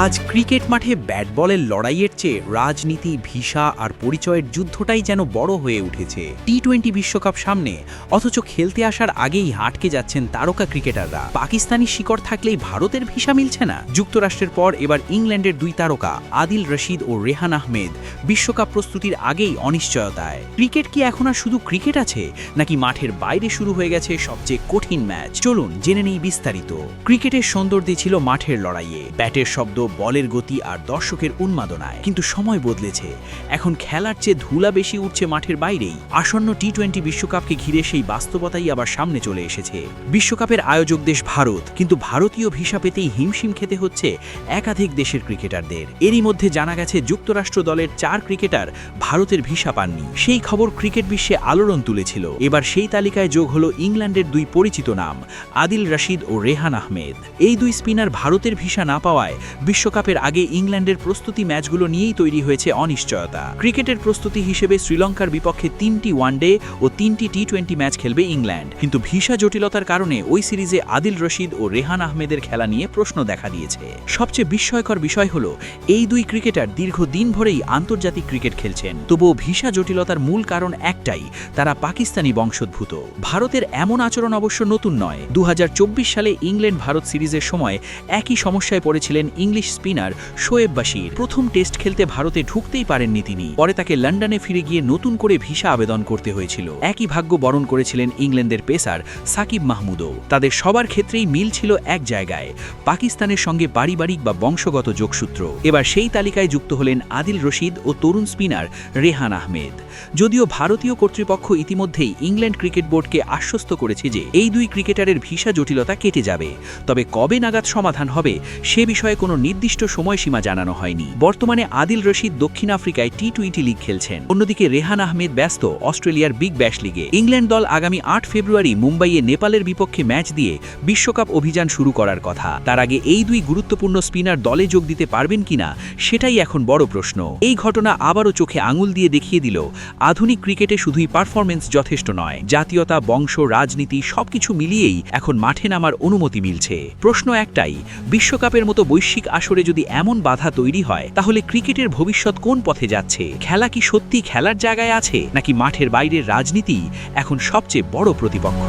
আজ ক্রিকেট মাঠে ব্যাট বলের লড়াইয়ের চেয়ে রাজনীতি, ভিসা আর পরিচয়ের যুদ্ধটাই যেন বড় হয়ে উঠেছে। টি-20 বিশ্বকাপ সামনে, অথচ খেলতে আসার আগেই হাটকে যাচ্ছেন তারকা ক্রিকেটাররা। পাকিস্তানি শিকড় থাকলেই ভারতের ভিসা মিলছে না। যুক্তরাষ্ট্রের পর এবার ইংল্যান্ডের দুই তারকা আদিল রশিদ ও রেহান আহমেদ বিশ্বকাপ প্রস্তুতির আগেই অনিশ্চয়তায়। ক্রিকেট কি এখন আর শুধু ক্রিকেট আছে, নাকি মাঠের বাইরে শুরু হয়ে গেছে সবচেয়ে কঠিন ম্যাচ? চলুন জেনে নেই বিস্তারিত। ক্রিকেটের সৌন্দর্য ছিল মাঠের লড়াইয়ে, ব্যাটের শব্দ, বলের গতি আর দর্শকের উন্মাদনায়। কিন্তু সময় বদলেছে, এখন খেলার চেয়ে ধুলা বেশি উঠছে মাঠের বাইরেই। আসন্ন টি-20 বিশ্বকাপকে ঘিরে সেই বাস্তবতাই আবার সামনে চলে এসেছে। বিশ্বকাপের আয়োজক দেশ ভারত, কিন্তু ভারতীয় ভিসা পেতেই হিমশিম খেতে হচ্ছে একাধিক দেশের ক্রিকেটারদের। এরই মধ্যে জানা গেছে যুক্তরাষ্ট্র দলের 4 ক্রিকেটার ভারতের ভিসা পাননি। সেই খবর ক্রিকেট বিশ্বে আলোড়ন তুলেছিল। এবার সেই তালিকায় যোগ হলো ইংল্যান্ডের দুই পরিচিত নাম, আদিল রশিদ ও রেহান আহমেদ। এই দুই স্পিনার ভারতের ভিসা না পাওয়ায় বিশ্বকাপের আগে ইংল্যান্ডের প্রস্তুতি ম্যাচগুলো নিয়েই তৈরি হয়েছে অনিশ্চয়তা। ক্রিকেটের প্রস্তুতি হিসেবে শ্রীলঙ্কার বিপক্ষে 3টি ওয়ানডে ও 3টি টি-20 ম্যাচ খেলবে ইংল্যান্ড। কিন্তু ভিসা জটিলতার কারণে ওই সিরিজে আদিল রশিদ ও রেহান আহমেদের খেলা নিয়ে প্রশ্ন দেখা দিয়েছে। সবচেয়ে বিস্ময়কর বিষয় হলো, এই দুই ক্রিকেটার দীর্ঘদিন ধরেই আন্তর্জাতিক ক্রিকেট খেলছেন। তবুও ভিসা জটিলতার মূল কারণ একটাই, তারা পাকিস্তানি বংশোদ্ভূত। ভারতের এমন আচরণ অবশ্য নতুন নয়। 2024 সালে ইংল্যান্ড ভারত সিরিজের সময় একই সমস্যায় পড়েছিলেন ইংলিশ স্পিনার শোয়েব বাশির। প্রথম টেস্ট খেলতে ভারতে ঢুকতেই পারেননি তিনি। পরে তাকে লন্ডনে ফিরে গিয়ে নতুন করে ভিসা আবেদন করতে হয়েছিল। একই ভাগ্য বরণ করেছিলেন ইংল্যান্ডের পেসার সাকিব মাহমুদও। তাদের সবার ক্ষেত্রেই মিল ছিল এক জায়গায়, পাকিস্তানের সঙ্গে পারিবারিক বা বংশগত যোগসূত্র। এবার সেই তালিকায় যুক্ত হলেন আদিল রশিদ ও তরুণ স্পিনার রেহান আহমেদ। যদিও ভারতীয় কর্তৃপক্ষ ইতিমধ্যেই ইংল্যান্ড ক্রিকেট বোর্ডকে আশ্বস্ত করেছে যে এই দুই ক্রিকেটারের ভিসা জটিলতা কেটে যাবে, তবে কবে নাগাদ সমাধান হবে সে বিষয়ে কোনো নির্দিষ্ট সময়সীমা জানানো হয়নি। বর্তমানে আদিল রশিদ দক্ষিণ আফ্রিকায় টি-20 লিগ খেলছেন, অন্যদিকে রেহান আহমেদ ব্যস্ত অস্ট্রেলিয়ার বিগ ব্যাশ লিগে। ইংল্যান্ড দল আগামী 8 ফেব্রুয়ারি মুম্বাইয়ে নেপালের বিপক্ষে ম্যাচ দিয়ে বিশ্বকাপ অভিযান শুরু করার কথা। তার আগে এই দুই গুরুত্বপূর্ণ স্পিনার দলে যোগ দিতে পারবেন কিনা সেটাই এখন বড় প্রশ্ন। এই ঘটনা আবারও চোখে আঙুল দিয়ে দেখিয়ে দিল, আধুনিক ক্রিকেটে শুধুই পারফরমেন্স যথেষ্ট নয়, জাতীয়তা, বংশ, রাজনীতি সবকিছু মিলিয়েই এখন মাঠে নামার অনুমতি মিলছে। প্রশ্ন একটাই, বিশ্বকাপের মতো বৈশ্বিক আসরে যদি এমন বাধা তৈরি হয়, তাহলে ক্রিকেটের ভবিষ্যৎ কোন পথে যাচ্ছে? খেলা কি সত্যি খেলার জায়গায় আছে, নাকি মাঠের বাইরের রাজনীতি এখন সবচেয়ে বড় প্রতিপক্ষ?